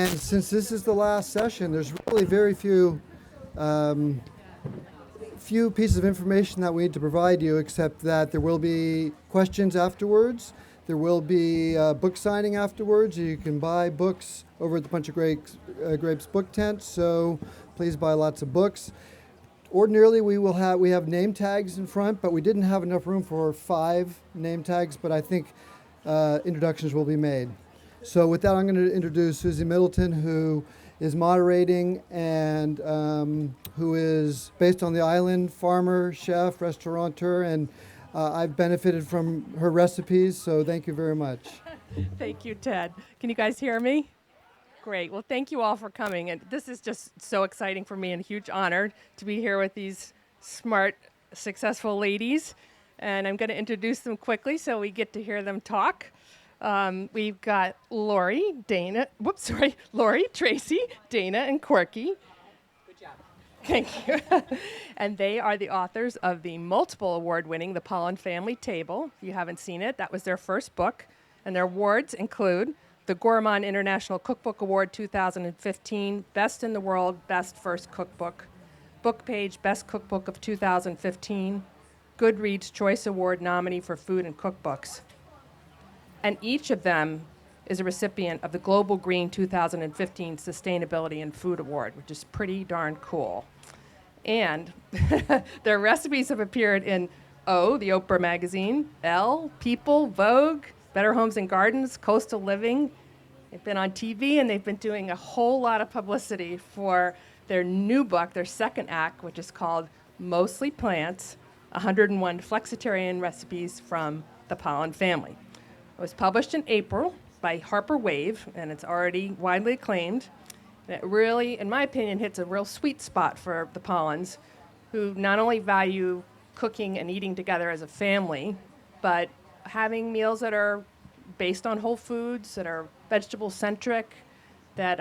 And since this is the last session, there's really very few pieces of information that we need to provide you, except that there will be questions afterwards. There will be book signing afterwards. You can buy books over at the Punch of Grapes book tent, so please buy lots of books. Ordinarily, we have name tags in front, but we didn't have enough room for 5 name tags, but I think introductions will be made. So with that, I'm going to introduce Susie Middleton, who is moderating and who is based on the island, farmer, chef, restaurateur, and I've benefited from her recipes, so thank you very much. Thank you, Ted. Can you guys hear me? Great. Well, thank you all for coming. And this is just so exciting for me and a huge honor to be here with these smart, successful ladies. And I'm going to introduce them quickly so we get to hear them talk. We've got Lori, Tracy, Dana, and Quirky. Good job. Thank you. And they are the authors of the multiple award-winning The Pollan Family Table. If you haven't seen it, that was their first book. And their awards include the Gourmand International Cookbook Award 2015, Best in the World, Best First Cookbook, Book Page Best Cookbook of 2015, Goodreads Choice Award nominee for food and cookbooks. And each of them is a recipient of the Global Green 2015 Sustainability and Food Award, which is pretty darn cool. And their recipes have appeared in O, the Oprah magazine, Elle, People, Vogue, Better Homes and Gardens, Coastal Living. They've been on TV, and they've been doing a whole lot of publicity for their new book, their second act, which is called Mostly Plants, 101 Flexitarian Recipes from the Pollan Family. It was published in April by Harper Wave, and it's already widely acclaimed. And it really, in my opinion, hits a real sweet spot for the Pollans, who not only value cooking and eating together as a family, but having meals that are based on whole foods, that are vegetable-centric, that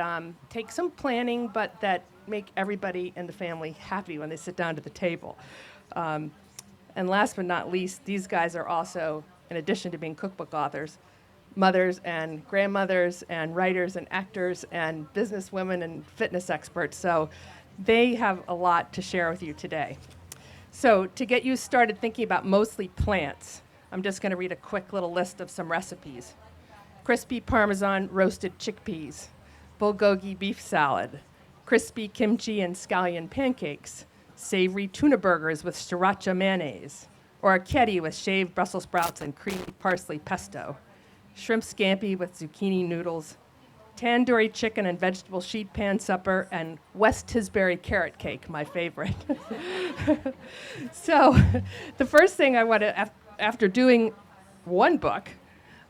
take some planning, but that make everybody in the family happy when they sit down to the table. And last but not least, these guys are also, in addition to being cookbook authors, mothers and grandmothers and writers and actors and businesswomen and fitness experts. So they have a lot to share with you today. So to get you started thinking about mostly plants, I'm just going to read a quick little list of some recipes. Crispy Parmesan roasted chickpeas, bulgogi beef salad, crispy kimchi and scallion pancakes, savory tuna burgers with sriracha mayonnaise, or a ketty with shaved Brussels sprouts and creamy parsley pesto, shrimp scampi with zucchini noodles, tandoori chicken and vegetable sheet pan supper, and West Tisbury carrot cake, my favorite. So the first thing I want to, after doing one book,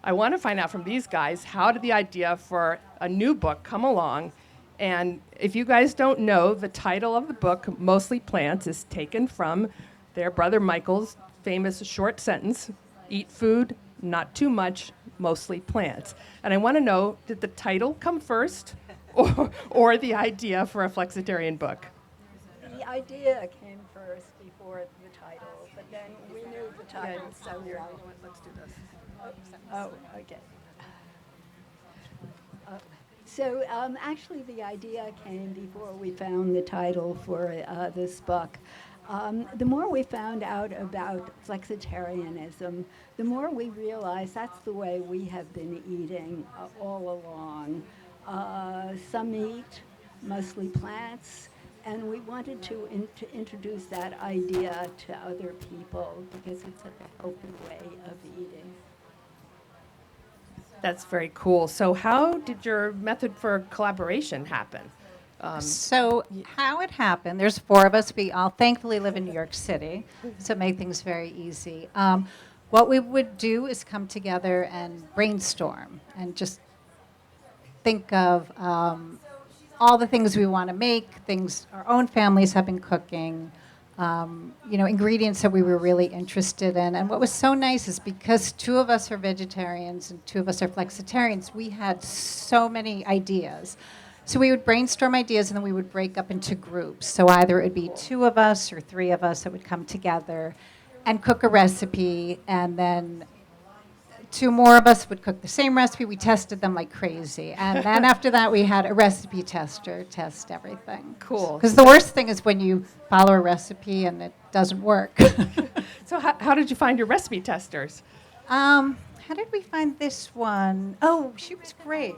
I want to find out from these guys, how did the idea for a new book come along? And if you guys don't know, the title of the book, Mostly Plants, is taken from their brother Michael's famous short sentence, eat food, not too much, mostly plants. And I want to know, did the title come first or the idea for a flexitarian book? The idea came first before the title, but then we knew the title so well. Let's do this. Oh, okay. So actually the idea came before we found the title for this book. The more we found out about flexitarianism, the more we realized that's the way we have been eating all along. Some meat, mostly plants, and we wanted to introduce that idea to other people because it's an open way of eating. That's very cool. So how did your method for collaboration happen? So how it happened, there's 4 of us. We all thankfully live in New York City, so it made things very easy. What we would do is come together and brainstorm and just think of all the things we want to make, things our own families have been cooking, ingredients that we were really interested in. And what was so nice is because 2 of us are vegetarians and 2 of us are flexitarians, we had so many ideas. So we would brainstorm ideas and then we would break up into groups. So either it would be 2 of us or 3 of us that would come together and cook a recipe and then two more of us would cook the same recipe. We tested them like crazy. And then after that, we had a recipe tester test everything. Cool. Because the worst thing is when you follow a recipe and it doesn't work. So how did you find your recipe testers? How did we find this one? Oh, she was great.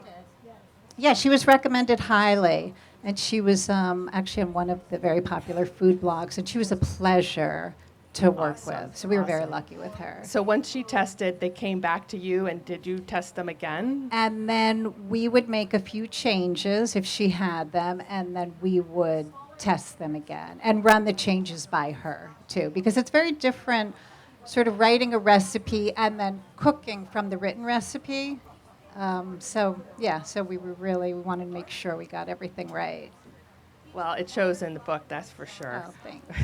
Yeah, she was recommended highly. And she was actually on one of the very popular food blogs. And she was a pleasure to work Awesome. with. So we were very Awesome. lucky with her. So once she tested, they came back to you, and did you test them again? And then we would make a few changes if she had them, and then we would test them again and run the changes by her, too. Because it's very different sort of writing a recipe and then cooking from the written recipe. So we we wanted to make sure we got everything right. Well, it shows in the book, that's for sure. Oh, thanks.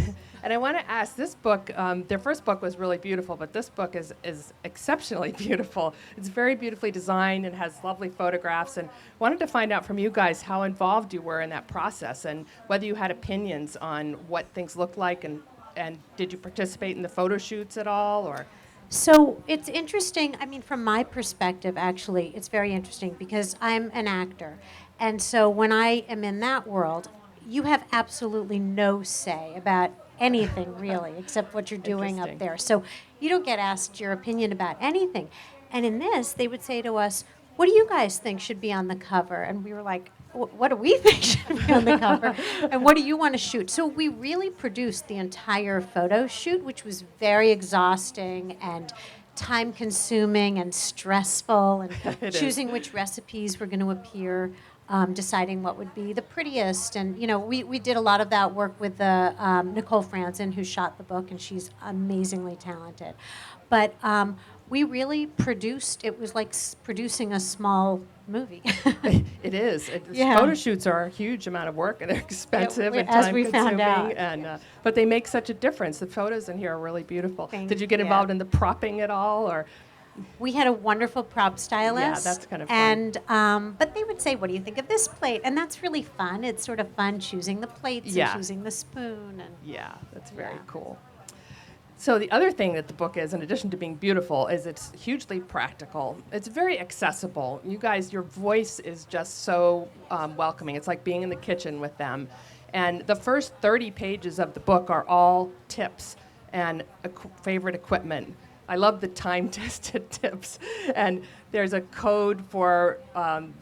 And I want to ask, this book, their first book was really beautiful, but this book is exceptionally beautiful. It's very beautifully designed and has lovely photographs. And wanted to find out from you guys how involved you were in that process and whether you had opinions on what things looked like, and did you participate in the photo shoots at all, or? So it's interesting. I mean, from my perspective, actually, it's very interesting because I'm an actor. And so when I am in that world, you have absolutely no say about anything, really, except what you're doing up Interesting. there. So you don't get asked your opinion about anything. And in this, they would say to us, what do you guys think should be on the cover? And we were like, what do we think should be on the cover? And what do you want to shoot? So we really produced the entire photo shoot, which was very exhausting and time-consuming and stressful, and It is. choosing which recipes were going to appear, deciding what would be the prettiest. And, we did a lot of that work with Nicole Franzen, who shot the book, and she's amazingly talented. But we really produced, it was like producing a small movie. It is. Yeah. Photo shoots are a huge amount of work, and they're expensive and as we found time-consuming. out. And but they make such a difference. The photos in here are really beautiful. Thank Did you get you. involved in the propping at all, or? We had a wonderful prop stylist. Yeah, that's kind of fun. And but they would say, "What do you think of this plate?" And that's really fun. It's sort of fun choosing the plates Yeah. and choosing the spoon. And Yeah, that's very Yeah. cool. So the other thing that the book is, in addition to being beautiful, is it's hugely practical. It's very accessible. You guys, your voice is just so welcoming. It's like being in the kitchen with them. And the first 30 pages of the book are all tips and favorite equipment. I love the time-tested tips. And there's a code for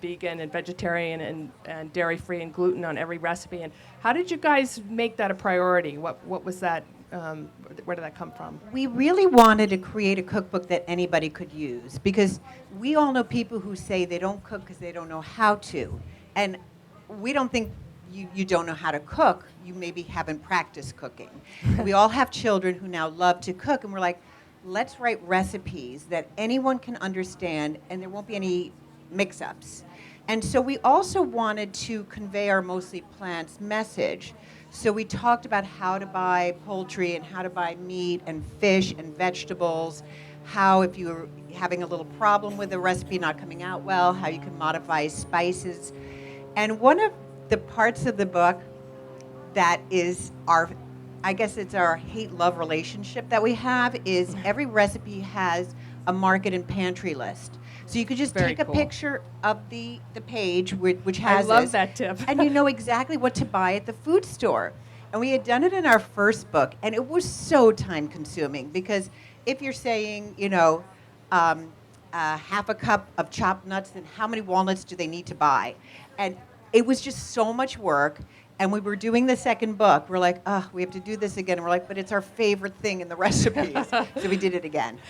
vegan and vegetarian and dairy-free and gluten on every recipe. And how did you guys make that a priority? What was that? Where did that come from? We really wanted to create a cookbook that anybody could use, because we all know people who say they don't cook because they don't know how to. And we don't think you don't know how to cook. You maybe haven't practiced cooking. We all have children who now love to cook, and we're like, let's write recipes that anyone can understand and there won't be any mix-ups. And so we also wanted to convey our mostly plants message. So we talked about how to buy poultry and how to buy meat and fish and vegetables, how if you're having a little problem with a recipe not coming out well, how you can modify spices. And one of the parts of the book that is I guess it's our hate-love relationship that we have, is every recipe has a market and pantry list. So you could just Very take a cool. picture of the page which I has love this, that tip. and you know exactly what to buy at the food store. And we had done it in our first book, and it was so time-consuming, because if you're saying, half a cup of chopped nuts, then how many walnuts do they need to buy? And it was just so much work. And we were doing the second book. We're like, we have to do this again. And we're like, but it's our favorite thing in the recipes. So we did it again.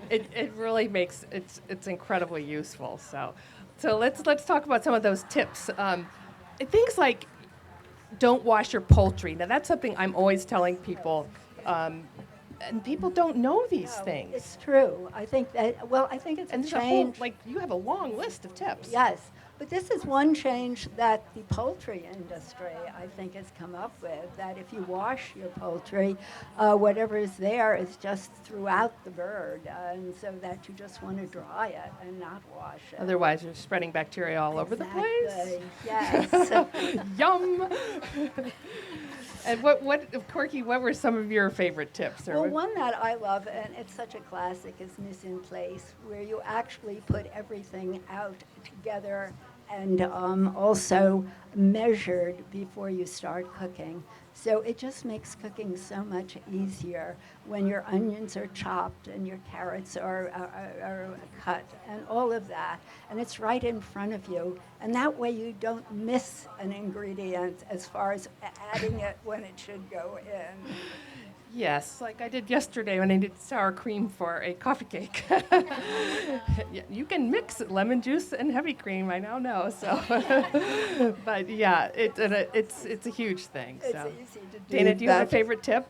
It really makes it's incredibly useful. So let's talk about some of those tips. Things like don't wash your poultry. Now that's something I'm always telling people, and people don't know these No, things. It's true. I think it's And a there's a whole change. you have a long list of tips. Yes, but this is one change that the poultry industry, I think, has come up with, that if you wash your poultry, whatever is there is just throughout the bird, and so that you just want to dry it and not wash it. Otherwise, you're spreading bacteria all over the place. Exactly. Yes. Yum. And Quirky, what were some of your favorite tips? Or Well, one that I love, and it's such a classic, is Mise in Place, where you actually put everything out together and also measured before you start cooking. So it just makes cooking so much easier when your onions are chopped and your carrots are cut and all of that. And it's right in front of you. And that way you don't miss an ingredient as far as adding it when it should go in. Yes, like I did yesterday when I did sour cream for a coffee cake. Yeah, you can mix lemon juice and heavy cream. I now know. So, but yeah, it's a huge thing. It's So, easy to do. Dana, do you have a that. favorite tip?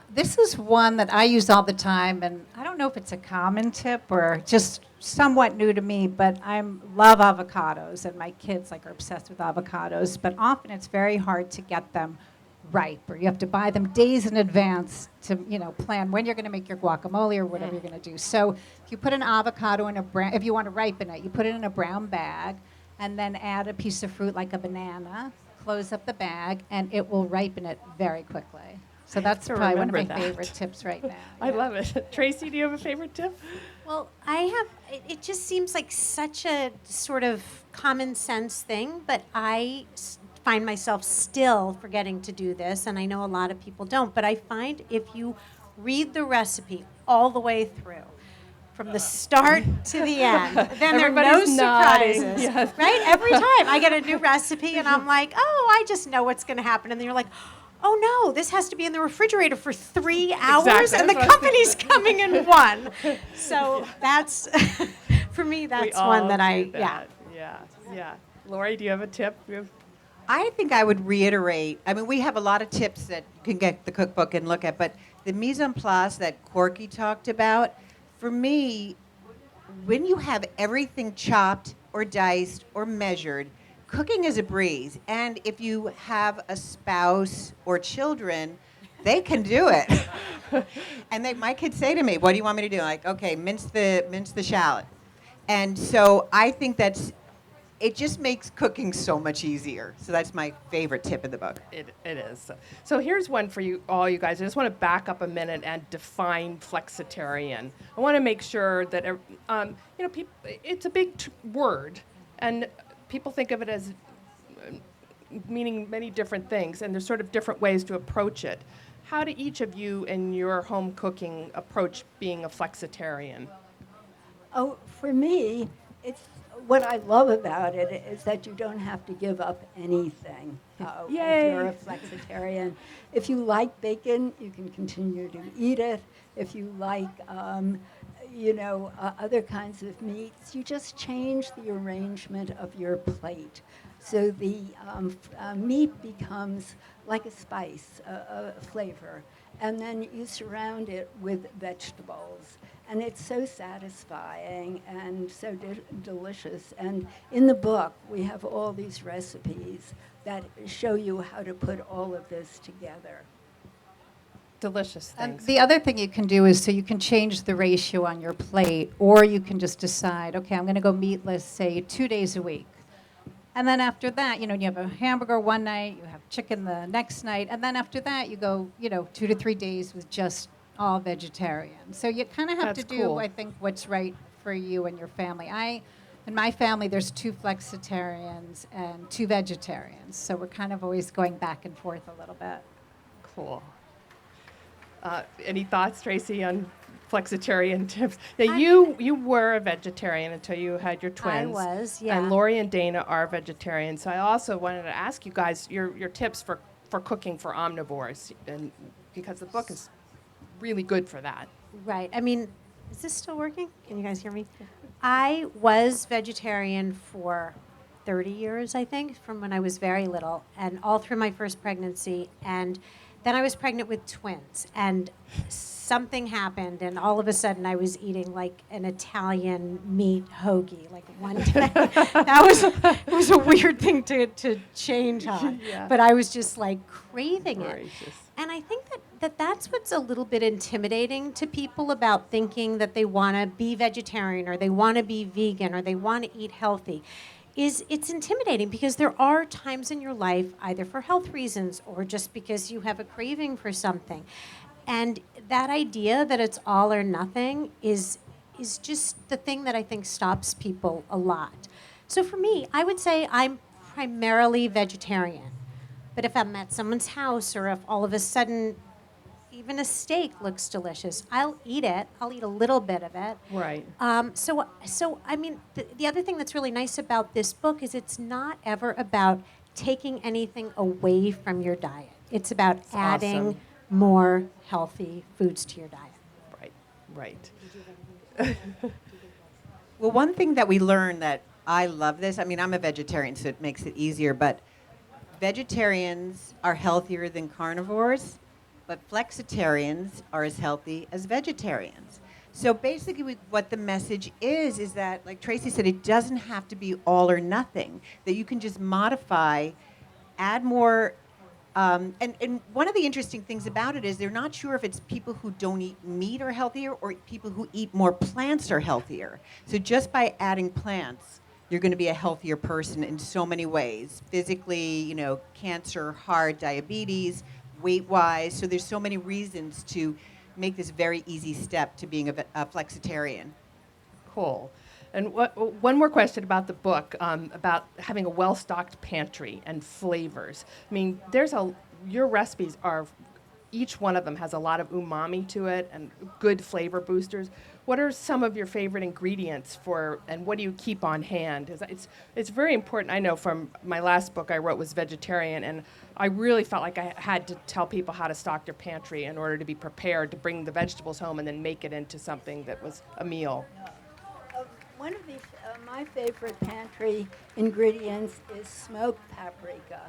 This is one that I use all the time, and I don't know if it's a common tip or just somewhat new to me, but I love avocados, and my kids are obsessed with avocados, but often it's very hard to get them ripe, or you have to buy them days in advance to plan when you're going to make your guacamole or whatever you're going to do. So if you put an avocado in a brown, if you want to ripen it, you put it in a brown bag, and then add a piece of fruit like a banana, close up the bag, and it will ripen it very quickly. So that's to probably one of my remember that. favorite tips right now. I love it. Tracy, do you have a favorite tip? Well, it just seems like such a sort of common sense thing, but I find myself still forgetting to do this, and I know a lot of people don't, but I find if you read the recipe all the way through, from the start to the end, then there are no Everybody's nodding. surprises, Yes. right? Every time I get a new recipe, and I'm like, oh, I just know what's going to happen, and then you're like, oh no, this has to be in the refrigerator for 3 hours, Exactly. and the That's what I was company's coming in one. So that's, for me, We that's all one that do that. Yeah. Lori, do you have a tip? I think I would reiterate. I mean, we have a lot of tips that you can get the cookbook and look at, but the mise en place that Quirky talked about, for me, when you have everything chopped or diced or measured, cooking is a breeze. And if you have a spouse or children, they can do it. And my kids say to me, "What do you want me to do?" I'm like, okay, mince the shallot. And so I think it just makes cooking so much easier. So that's my favorite tip in the book. It is. So here's one for you all, you guys. I just want to back up a minute and define flexitarian. I want to make sure that it's a big word, and people think of it as meaning many different things, and there's sort of different ways to approach it. How do each of you in your home cooking approach being a flexitarian? Oh, for me, what I love about it is that you don't have to give up anything if you're a flexitarian. If you like bacon, you can continue to eat it. If you like, other kinds of meats, you just change the arrangement of your plate. So the meat becomes like a spice, a flavor, and then you surround it with vegetables. And it's so satisfying and so delicious. And in the book, we have all these recipes that show you how to put all of this together. Delicious And things. the other thing you can do is so you can change the ratio on your plate, or you can just decide, okay, I'm going to go meatless, say, 2 days a week. And then after that, you have a hamburger one night, you have chicken the next night, and then after that, you go, 2 to 3 days with just all vegetarian. So you kind of have That's to do, cool. I think, what's right for you and your family. In my family, there's 2 flexitarians and 2 vegetarians. So we're kind of always going back and forth a little bit. Cool. Any thoughts, Tracy, on flexitarian tips? Now, you were a vegetarian until you had your twins. I was, yeah. And Lori and Dana are vegetarians. So I also wanted to ask you guys your tips for cooking for omnivores, and because the book is really good for that. Right. I mean, is this still working? Can you guys hear me? I was vegetarian for 30 years, I think, from when I was very little, and all through my first pregnancy. And then I was pregnant with twins, and something happened, and all of a sudden I was eating like an Italian meat hoagie, like one day. It was a weird thing to change on, Yeah. but I was just like craving it. Gracious. And I think that's what's a little bit intimidating to people about thinking that they want to be vegetarian or they want to be vegan or they want to eat healthy. is it's intimidating because there are times in your life, either for health reasons or just because you have a craving for something. And that idea that it's all or nothing is just the thing that I think stops people a lot. So for me, I would say I'm primarily vegetarian. But if I'm at someone's house or if all of a sudden even a steak looks delicious, I'll eat it. I'll eat a little bit of it. Right. So I mean, the other thing that's really nice about this book is it's not ever about taking anything away from your diet. It's about adding awesome. more healthy foods to your diet. Right. Right. Well, one thing that we learned that I love this, I mean, I'm a vegetarian, so it makes it easier, but vegetarians are healthier than carnivores, but flexitarians are as healthy as vegetarians. So basically what the message is that, like Tracy said, it doesn't have to be all or nothing, that you can just modify, add more. And one of the interesting things about it is they're not sure if it's people who don't eat meat are healthier or people who eat more plants are healthier. So just by adding plants, you're going to be a healthier person in so many ways. Physically, you know, cancer, heart, diabetes, weight-wise. So there's so many reasons to make this very easy step to being a flexitarian. Cool. And one more question about the book, about having a well-stocked pantry and flavors. I mean, your recipes are, each one of them has a lot of umami to it and good flavor boosters. What are some of your favorite ingredients and what do you keep on hand? It's very important. I know from my last book I wrote was vegetarian, and I really felt like I had to tell people how to stock their pantry in order to be prepared to bring the vegetables home and then make it into something that was a meal. One of my favorite pantry ingredients is smoked paprika.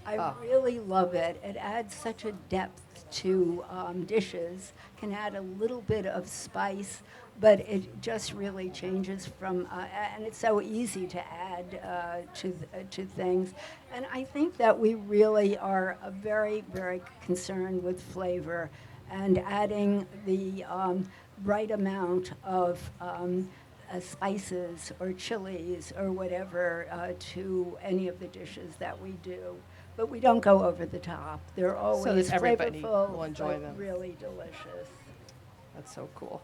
I really love it. It adds such a depth to dishes, can add a little bit of spice, but it just really changes from, and it's so easy to add to things. And I think that we really are very, very concerned with flavor and adding the right amount of spices or chilies or whatever to any of the dishes that we do. But we don't go over the top. They're always that everybody flavorful, will enjoy but them. really delicious. That's so cool.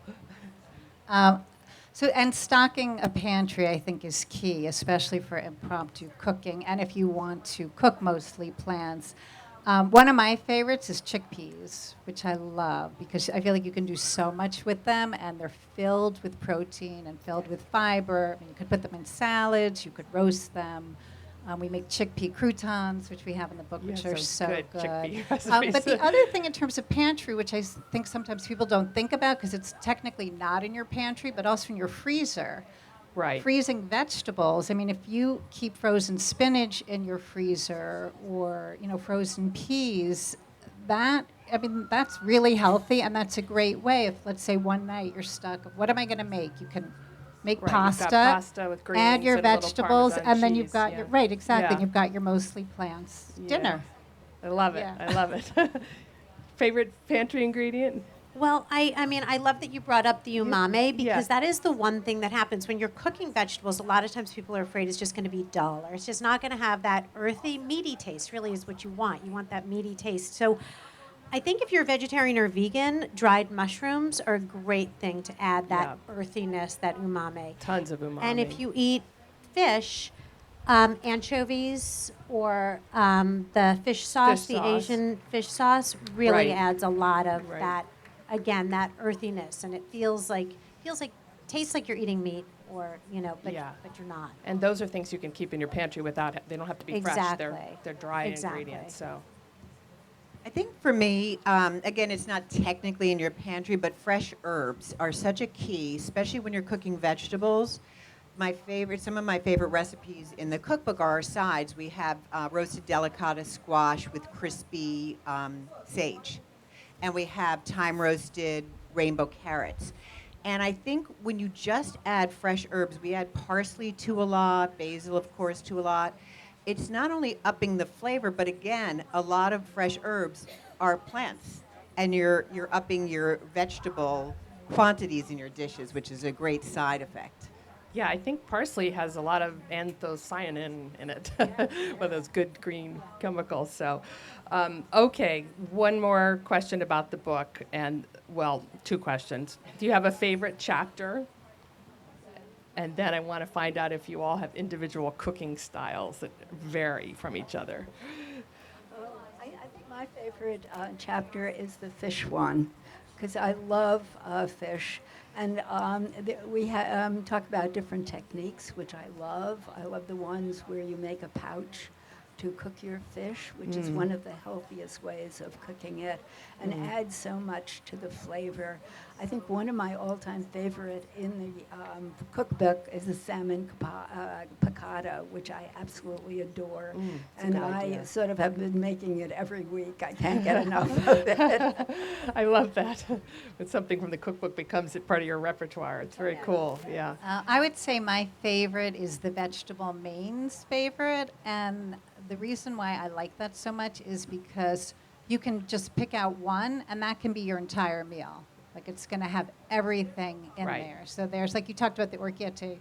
And stocking a pantry, I think, is key, especially for impromptu cooking. And if you want to cook mostly plants, one of my favorites is chickpeas, which I love because I feel like you can do so much with them, and they're filled with protein and filled with fiber. I mean, you could put them in salads, you could roast them. We make chickpea croutons, which we have in the book, which are so good. Chickpea But recipes. the other thing in terms of pantry, which I think sometimes people don't think about because it's technically not in your pantry, but also in your freezer. Right. Freezing vegetables. I mean, if you keep frozen spinach in your freezer or, frozen peas, that's really healthy, and that's a great way. If, let's say, one night you're stuck, what am I going to make? You can make Right, pasta, you've got pasta with greens add your and a little vegetables, Parmesan and then cheese, you've got yeah. your, right, exactly, Yeah. you've got your mostly plants dinner. I love it. Yeah. I love it. Favorite pantry ingredient? Well, I mean, I love that you brought up the umami because Yeah. that is the one thing that happens when you're cooking vegetables. A lot of times people are afraid it's just going to be dull or it's just not going to have that earthy, meaty taste. Really, is what you want. You want that meaty taste. So, I think if you're a vegetarian or vegan, dried mushrooms are a great thing to add that earthiness, that umami. Tons of umami. And if you eat fish, anchovies or the fish sauce, the Asian fish sauce, really Right. adds a lot of Right. that. Again, that earthiness, and it tastes like you're eating meat, or but you're not. And those are things you can keep in your pantry they don't have to be fresh. Exactly. They're dry Exactly. ingredients. So. I think for me, again, it's not technically in your pantry, but fresh herbs are such a key, especially when you're cooking vegetables. Some of my favorite recipes in the cookbook are our sides. We have roasted delicata squash with crispy sage, and we have thyme-roasted rainbow carrots. And I think when you just add fresh herbs, we add parsley to a lot, basil, of course, to a lot. It's not only upping the flavor, but again, a lot of fresh herbs are plants, and you're upping your vegetable quantities in your dishes, which is a great side effect. Yeah, I think parsley has a lot of anthocyanin in it, one of those good green chemicals. So, okay, one more question about the book, and well, two questions. Do you have a favorite chapter? And then I want to find out if you all have individual cooking styles that vary from each other. I think my favorite chapter is the fish one, because I love fish. And we talk about different techniques, which I love. I love the ones where you make a pouch to cook your fish, which is one of the healthiest ways of cooking it, and adds so much to the flavor. I think one of my all-time favorite in the cookbook is the salmon piccata, which I absolutely adore. And I sort of have been making it every week. I can't get enough of it. I love that. When something from the cookbook becomes part of your repertoire. It's very cool. Yeah. I would say my favorite is the vegetable mains favorite, and the reason why I like that so much is because you can just pick out one, and that can be your entire meal. Like, it's going to have everything in Right. there. So there's, like you talked about, the orecchiette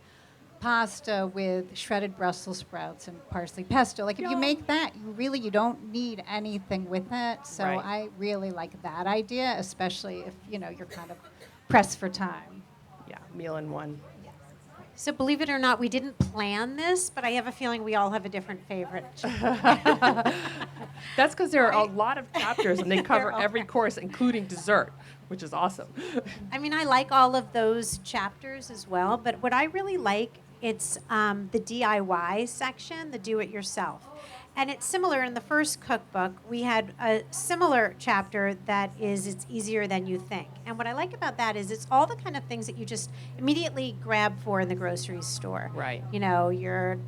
pasta with shredded Brussels sprouts and parsley pesto. Like, if you make that, you don't need anything with it. So Right. I really like that idea, especially if, you're kind of pressed for time. Yeah, meal in one. So believe it or not, we didn't plan this, but I have a feeling we all have a different favorite. That's because there are a lot of chapters and they cover every course, including dessert, which is awesome. I mean, I like all of those chapters as well, but what I really like, it's the DIY section, the do-it-yourself. And it's similar in the first cookbook. We had a similar chapter that is it's easier than you think. And what I like about that is it's all the kind of things that you just immediately grab for in the grocery store. Right. Your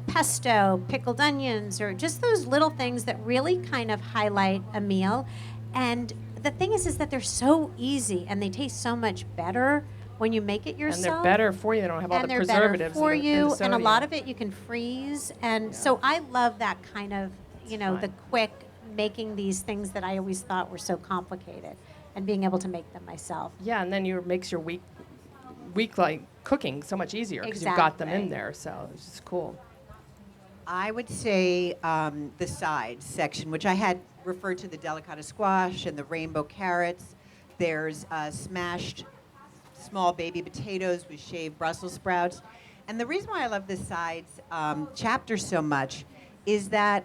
pesto, pickled onions, or just those little things that really kind of highlight a meal. And the thing is that they're so easy and they taste so much better when you make it yourself. And they're better for you. They don't have all the preservatives. Better for and the you, and a sodium. lot of it you can freeze. And so I love that kind of, fun. the quick making these things that I always thought were so complicated, and being able to make them myself. Yeah, and then it makes your week like cooking so much easier because you've got them in Exactly. there. So it's just cool. I would say the sides section, which I had referred to the delicata squash and the rainbow carrots. There's smashed small baby potatoes with shaved Brussels sprouts. And the reason why I love the sides chapter so much is that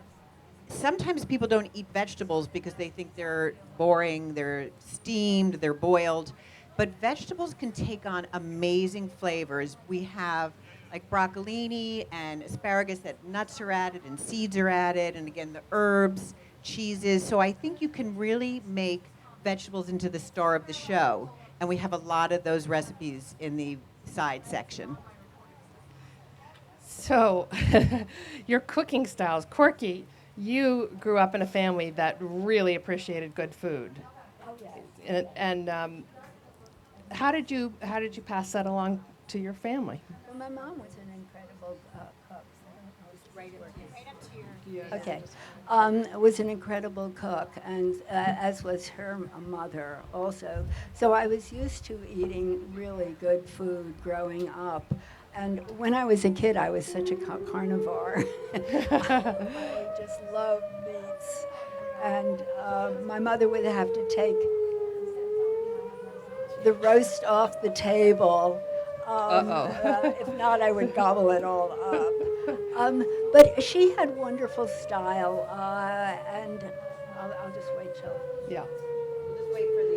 sometimes people don't eat vegetables because they think they're boring, they're steamed, they're boiled. But vegetables can take on amazing flavors. We have like broccolini and asparagus that nuts are added and seeds are added, and again, the herbs, cheeses. So I think you can really make vegetables into the star of the show. And we have a lot of those recipes in the side section. So your cooking styles, Quirky, you grew up in a family that really appreciated good food. Oh, yeah. And how did you pass that along to your family? Well, my mom was an incredible cook. Okay. Was an incredible cook, and as was her mother also. So I was used to eating really good food growing up. And when I was a kid, I was such a carnivore. I just loved meats. And my mother would have to take the roast off the table. If not, I would gobble it all up. But she had wonderful style, and I'll just wait till. Yeah. We'll just wait for the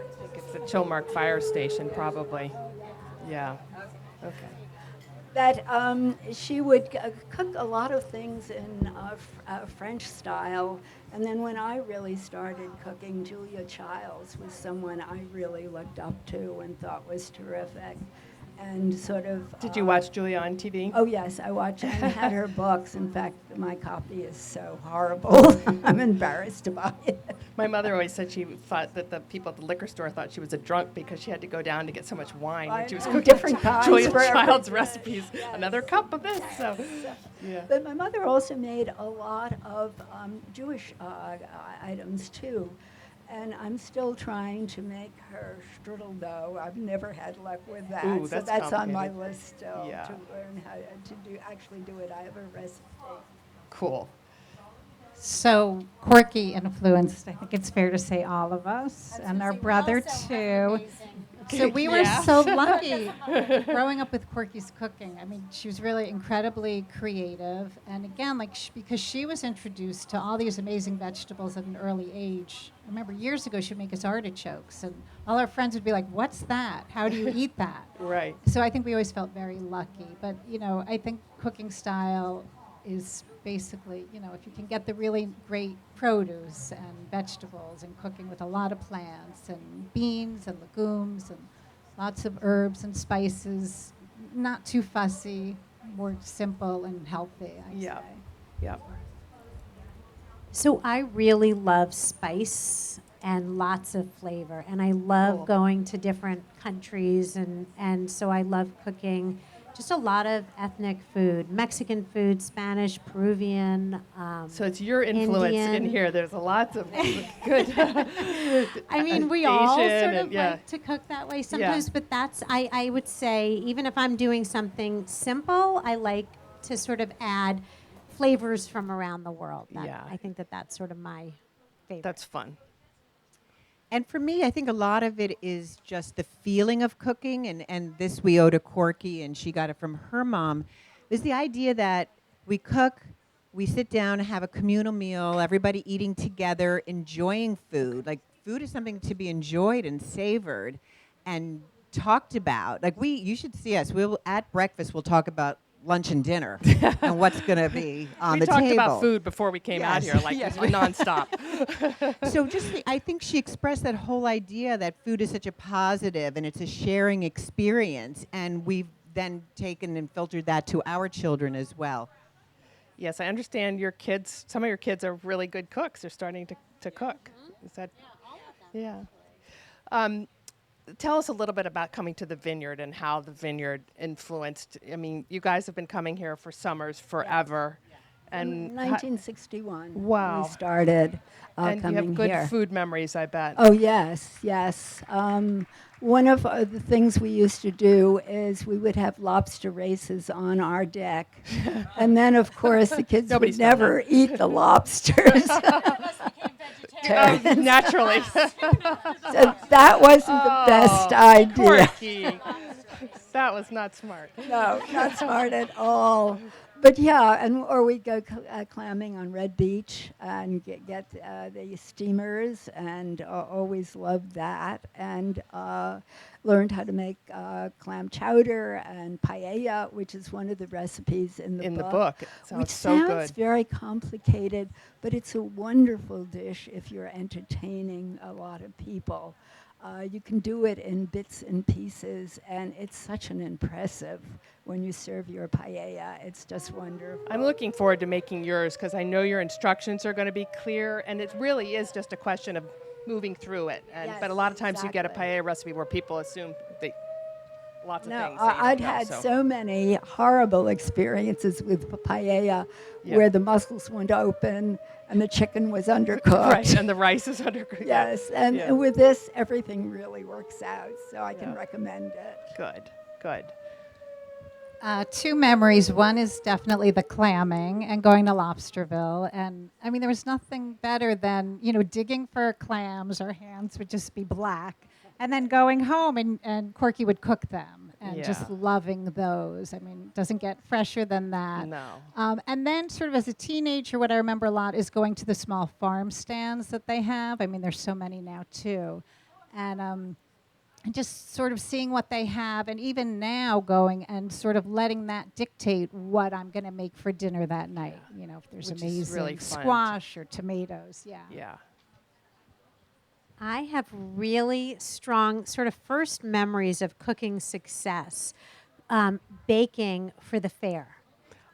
I think it's the Chilmark Fire Station, probably. Yeah. Okay. That she would cook a lot of things in French style. And then when I really started cooking, Julia Childs was someone I really looked up to and thought was terrific. And sort of... Did you watch Julia on TV? Oh, yes, I watched and had her books. In fact, my copy is so horrible. I'm embarrassed about it. My mother always said she thought that the people at the liquor store thought she was a drunk because she had to go down to get so much wine when she was cooking Different kinds Julia for Child's everything. recipes. Yes. Another cup of this. So, yeah. But my mother also made a lot of Jewish items, too. And I'm still trying to make her strudel dough. I've never had luck with that. Ooh, so that's that's on my complicated. list still Yeah. to learn how to actually do it. I have a recipe. Cool. So Quirky influenced, I think it's fair to say, all of us, and our brother too. So we were Yeah. so lucky growing up with Quirky's cooking. I mean, she was really incredibly creative, and again, like because she was introduced to all these amazing vegetables at an early age. I remember years ago she'd make us artichokes, and all our friends would be like, "What's that? How do you eat that?" Right. So I think we always felt very lucky. But I think cooking style is basically, if you can get the really great produce and vegetables and cooking with a lot of plants and beans and legumes and lots of herbs and spices, not too fussy, more simple and healthy, I'd Yeah. say. Yep. So I really love spice and lots of flavor, and I love Cool. going to different countries, and so I love cooking just a lot of ethnic food, Mexican food, Spanish, Peruvian. So it's your influence in Indian. here. There's lots of good. I mean, we all Asian sort and- of yeah. like to cook that way sometimes, but that's, I would say, even if I'm doing something simple, I like to sort of add flavors from around the world. Yeah. I think that's sort of my favorite. That's fun. And for me, I think a lot of it is just the feeling of cooking, and this we owe to Quirky, and she got it from her mom, is the idea that we cook, we sit down, have a communal meal, everybody eating together, enjoying food. Like, food is something to be enjoyed and savored and talked about. Like, you should see us. At breakfast, we'll talk about lunch and dinner and what's going to be on We the talked table. about food before we came out Yes. here, like Yes, nonstop. So I think she expressed that whole idea that food is such a positive and it's a sharing experience, and we've then taken and filtered that to our children as well. Yes, I understand your kids. Some of your kids are really good cooks. They're starting to cook. Is that? Yeah. Tell us a little bit about coming to the vineyard and how the vineyard influenced. I mean, you guys have been coming here for summers forever, In and 1961, Wow. we started and you coming have good here. food memories, I bet. Oh, yes, yes. One of the things we used to do is we would have lobster races on our deck. And then, of course, the kids Nobody's would done never eat the lobsters. Naturally. So that wasn't the best idea. Quirky. That was not smart. No, not smart at all. But yeah, or we'd go clamming on Red Beach and get the steamers, and always loved that. And learned how to make clam chowder and paella, which is one of the recipes in the book. It sounds Which so sounds good. very complicated, but it's a wonderful dish if you're entertaining a lot of people. You can do it in bits and pieces, and it's such an impressive when you serve your paella. It's just wonderful. I'm looking forward to making yours because I know your instructions are going to be clear, and it really is just a question of moving through it. But a lot of times you get a exactly. paella recipe where people assume lots of No, things. that you don't I'd know, had so many horrible experiences with paella Yeah. where the mussels wouldn't open and the chicken was undercooked. Right, and the rice is undercooked. Yes, and Yeah. with this, everything really works out, so I can Yeah. recommend it. Good. Two memories. One is definitely the clamming and going to Lobsterville. And I mean, there was nothing better than, digging for clams. Our hands would just be black. And then going home and Quirky would cook them and just Yeah. loving those. I mean, doesn't get fresher than that. No. And then sort of as a teenager, what I remember a lot is going to the small farm stands that they have. I mean, there's so many now too. And just sort of seeing what they have, and even now going and sort of letting that dictate what I'm going to make for dinner that night. If there's Which is amazing really fun. squash or tomatoes. Yeah. Yeah. I have really strong sort of first memories of cooking success, baking for the fair.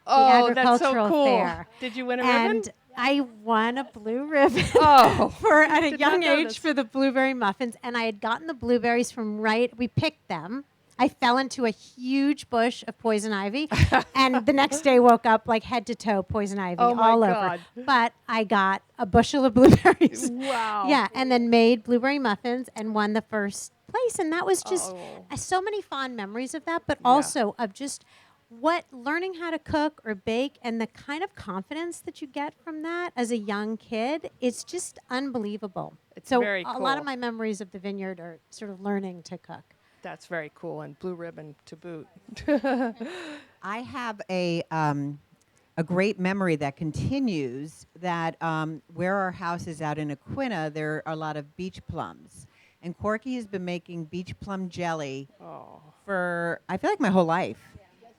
Oh, the that's so agricultural cool. fair. Did you win a And ribbon? I won a blue ribbon Oh, at a did not young know age this. for the blueberry muffins. And I had gotten the blueberries we picked them. I fell into a huge bush of poison ivy, and the next day woke up like head to toe poison ivy Oh my all God. over. But I got a bushel of blueberries. Wow. Yeah, and then made blueberry muffins and won the first place, and that was just Oh. so many fond memories of that, but Yeah. also of just what learning how to cook or bake and the kind of confidence that you get from that as a young kid, it's just unbelievable. It's So very a lot cool. of my memories of the vineyard are sort of learning to cook. That's very cool, and blue ribbon to boot. I have a great memory that continues that where our house is out in Aquina, there are a lot of beach plums. And Quirky has been making beach plum jelly Oh. for, I feel like, my whole life.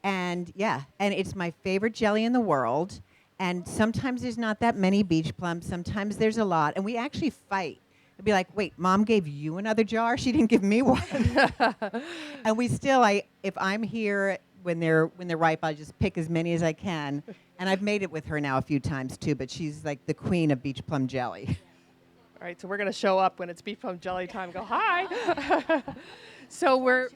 And and it's my favorite jelly in the world. And sometimes there's not that many beach plums. Sometimes there's a lot. And we actually fight. It'd be like, wait, Mom gave you another jar? She didn't give me one. And we still, if I'm here when they're ripe, I just pick as many as I can. And I've made it with her now a few times too, but she's like the queen of beach plum jelly. All right, so we're going to show up when it's beef plum jelly time. Go, hi. So we're,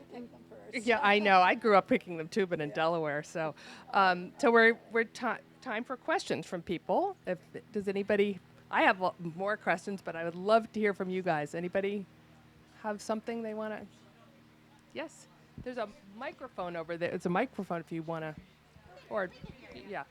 yeah, I know. I grew up picking them too, but in Delaware. So, we're time for questions from people. Does anybody? I have more questions, but I would love to hear from you guys. Anybody have something they want to? Yes, there's a microphone over there. It's a microphone if you want to, or yeah.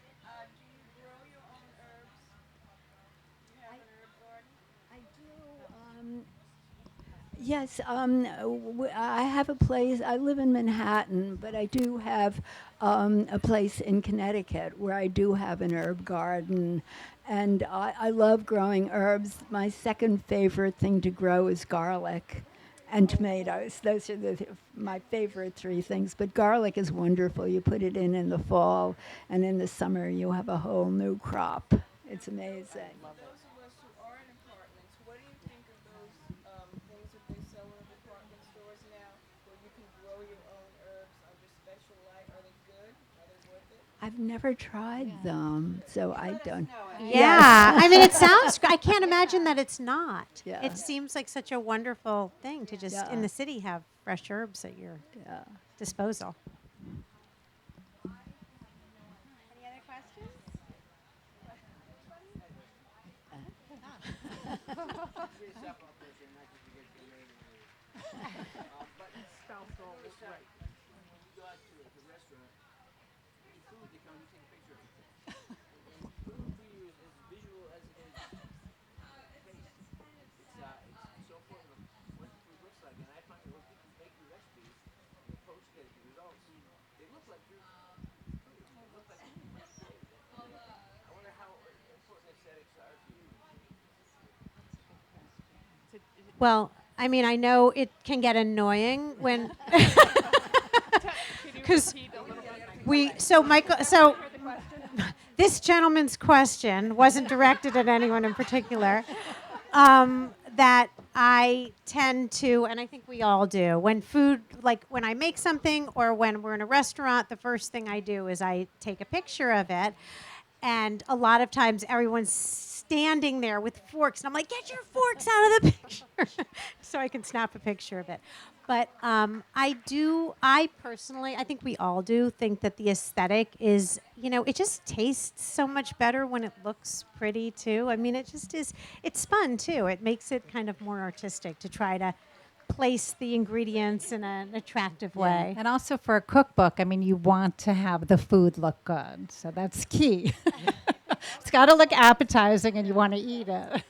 Yes, I have a place. I live in Manhattan, but I do have a place in Connecticut where I do have an herb garden, and I love growing herbs. My second favorite thing to grow is garlic and tomatoes. Those are my favorite three things. But garlic is wonderful. You put it in the fall, and in the summer you have a whole new crop. It's amazing. Those of us who are in apartments, what do you think of those things that they sell in department stores now, where you can grow your own herbs under special light? Are they good? Are they worth it? I've never tried them, so I don't. Yeah, I mean, it sounds. I can't imagine that it's not. Yeah. It seems like such a wonderful thing to just in Yeah. the city have fresh herbs at your Yeah. disposal. Any other questions? Well, I mean, I know it can get annoying when because so this gentleman's question wasn't directed at anyone in particular. That I tend to, and I think we all do, when food, like when I make something or when we're in a restaurant, the first thing I do is I take a picture of it. And a lot of times everyone's standing there with forks. And I'm like, get your forks out of the picture so I can snap a picture of it. But I personally, I think we all do, think that the aesthetic is, it just tastes so much better when it looks pretty too. I mean, it just is, it's fun too. It makes it kind of more artistic to try to place the ingredients in an attractive way. And also for a cookbook, I mean, you want to have the food look good. So that's key. It's got to look appetizing and you want to eat it. All right,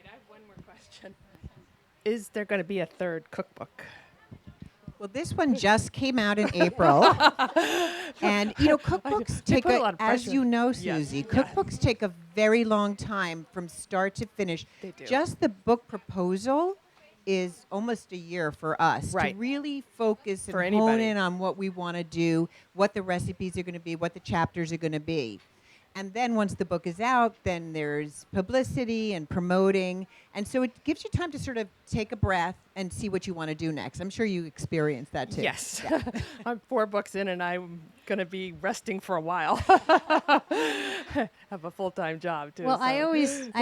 I have one more question. Is there going to be a third cookbook? Well, this one just came out in April. And, cookbooks They take, put a lot of as pressure. you know, Yes. Susie, cookbooks take a very long time from start to finish. They do. Just the book proposal is almost a year for us Right. to really focus and For hone anybody. in on what we want to do, what the recipes are going to be, what the chapters are going to be. And then once the book is out, then there's publicity and promoting. And so it gives you time to sort of take a breath and see what you want to do next. I'm sure you experienced that too. Yes. I'm 4 books in and I'm going to be resting for a while. Have a full-time job too. Well, so. I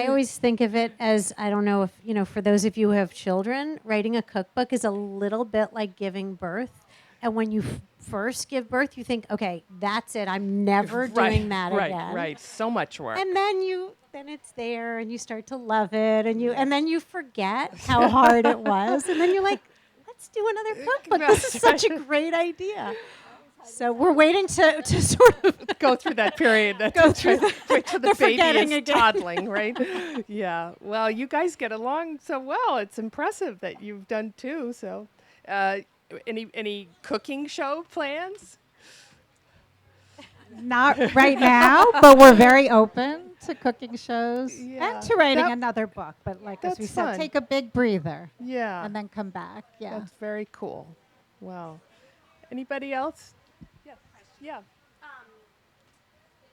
always think of it as, I don't know if, for those of you who have children, writing a cookbook is a little bit like giving birth. And when you first give birth, you think, okay, that's it. I'm never doing that again. Right. So much work. And then it's there and you start to love it and then you forget how hard it was. And then you're like, let's do another cookbook. This is such a great idea. So we're waiting to sort of go through that period. Go through wait till the baby forgetting is again. toddling, right? Yeah. Well, you guys get along so well. It's impressive that you've done too. So, any cooking show plans? Not right now, but we're very open to cooking shows Yeah. and to writing That- another book. But like as we that's said, fun. take a big breather Yeah. and then come back. Yeah. That's very cool. Wow. Anybody else? Yeah.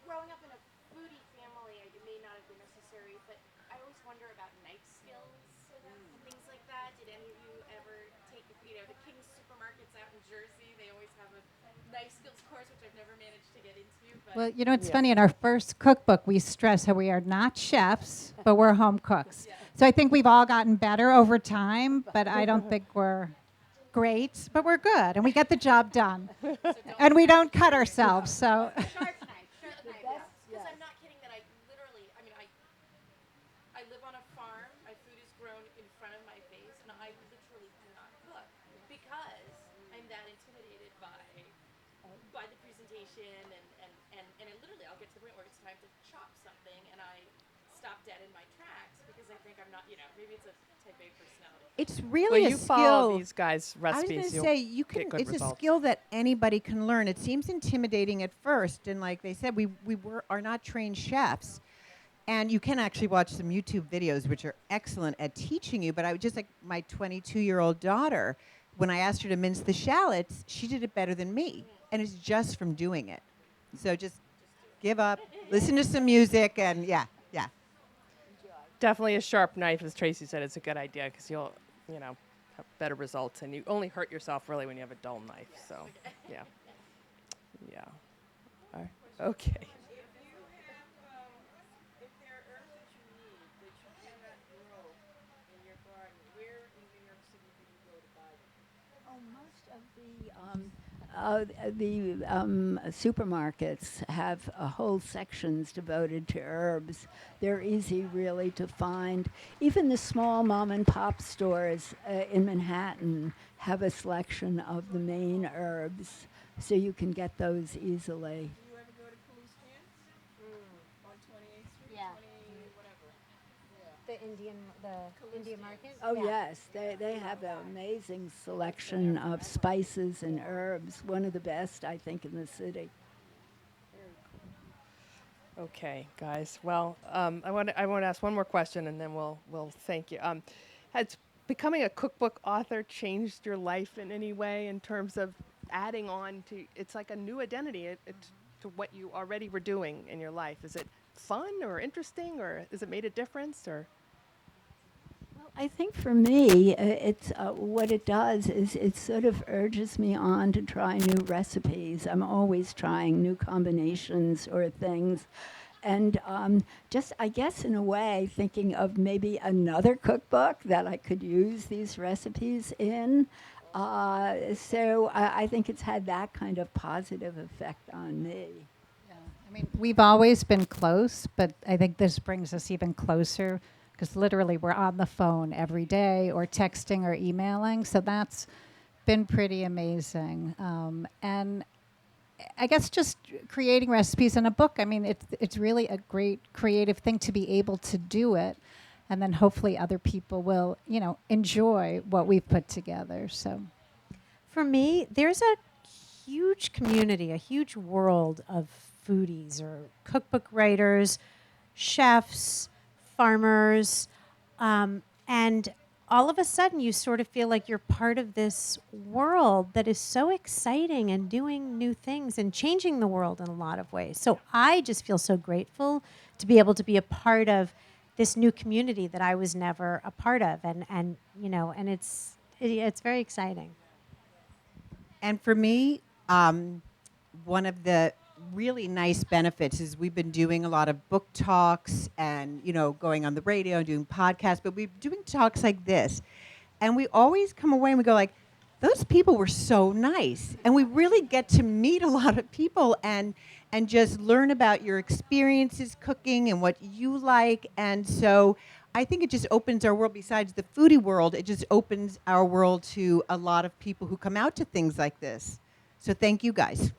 Growing up in a foodie family, it may not have been necessary, but I always wonder about knife skills and things like that. Did any of you ever take, the King's supermarkets out in Jersey? They always have a knife skills course, which I've never managed to get into. But Well, it's funny. In our first cookbook, we stress how we are not chefs, but we're home cooks. So I think we've all gotten better over time, but I don't think we're great, but we're good, and we get the job done. And we don't cut ourselves, so. sharp knife, yeah. Because I'm not kidding that I live on a farm. My food is grown in front of my face, and I literally cannot cook because I'm that intimidated by the presentation, and I'll get to the point where it's time to chop something, and I stop dead in my tracks because I think I'm not, maybe it's a type A personality. It's really Well, a you skill. follow these guys' I was recipes. going to you'll say get good it's results. a skill that anybody can learn. It seems intimidating at first, and like they said, we are not trained chefs, and you can actually watch some YouTube videos which are excellent at teaching you. But I would just like my 22-year-old daughter, when I asked her to mince the shallots, she did it better than me, and it's just from doing it. So just give up, listen to some music, and yeah. Definitely a sharp knife, as Tracy said, is a good idea because you'll, have better results, and you only hurt yourself really when you have a dull knife. So, yeah. All right. Okay. If there are herbs that you need that you cannot grow in your garden, where in New York City do you go to buy them? Oh, most of the supermarkets have whole sections devoted to herbs. They're easy, really, to find. Even the small mom and pop stores in Manhattan have a selection of the main herbs, so you can get those easily. Do you ever go to Palouse on 28th Street? Yeah. 20 whatever. the Indian market. Oh, yes, they have an amazing selection of spices and herbs, one of the best, I think, in the city. Okay, guys. Well, I want to ask one more question, and then we'll thank you. Has becoming a cookbook author changed your life in any way in terms of adding on to? It's like a new identity to what you already were doing in your life. Is it fun or interesting, or has it made a difference, or? Well, I think for me, it's what it does is it sort of urges me on to try new recipes. I'm always trying new combinations or things. And just, I guess, in a way, thinking of maybe another cookbook that I could use these recipes in. So I think it's had that kind of positive effect on me. I mean, we've always been close, but I think this brings us even closer because literally we're on the phone every day or texting or emailing. So that's been pretty amazing. And I guess just creating recipes in a book, I mean, it's really a great creative thing to be able to do it. And then hopefully other people will, enjoy what we've put together. So For me, there's a huge community, a huge world of foodies or cookbook writers, chefs, farmers, and all of a sudden you sort of feel like you're part of this world that is so exciting and doing new things and changing the world in a lot of ways. So I just feel so grateful to be able to be a part of this new community that I was never a part of, and you know, and it's very exciting. And for me, one of the really nice benefits is we've been doing a lot of book talks and, you know, going on the radio and doing podcasts, but we're doing talks like this. And we always come away and we go like, those people were so nice. And we really get to meet a lot of people and just learn about your experiences cooking and what you like. And so I think it just opens our world. Besides the foodie world, it just opens our world to a lot of people who come out to things like this. So thank you guys.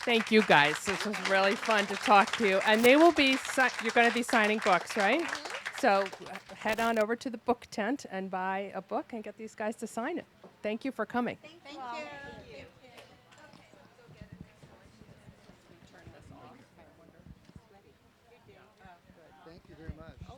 Thank you guys. This was really fun to talk to you. And they will be, you're going to be signing books, right? So head on over to the book tent and buy a book and get these guys to sign it. Thank you for coming. Thank you. Thank you very much.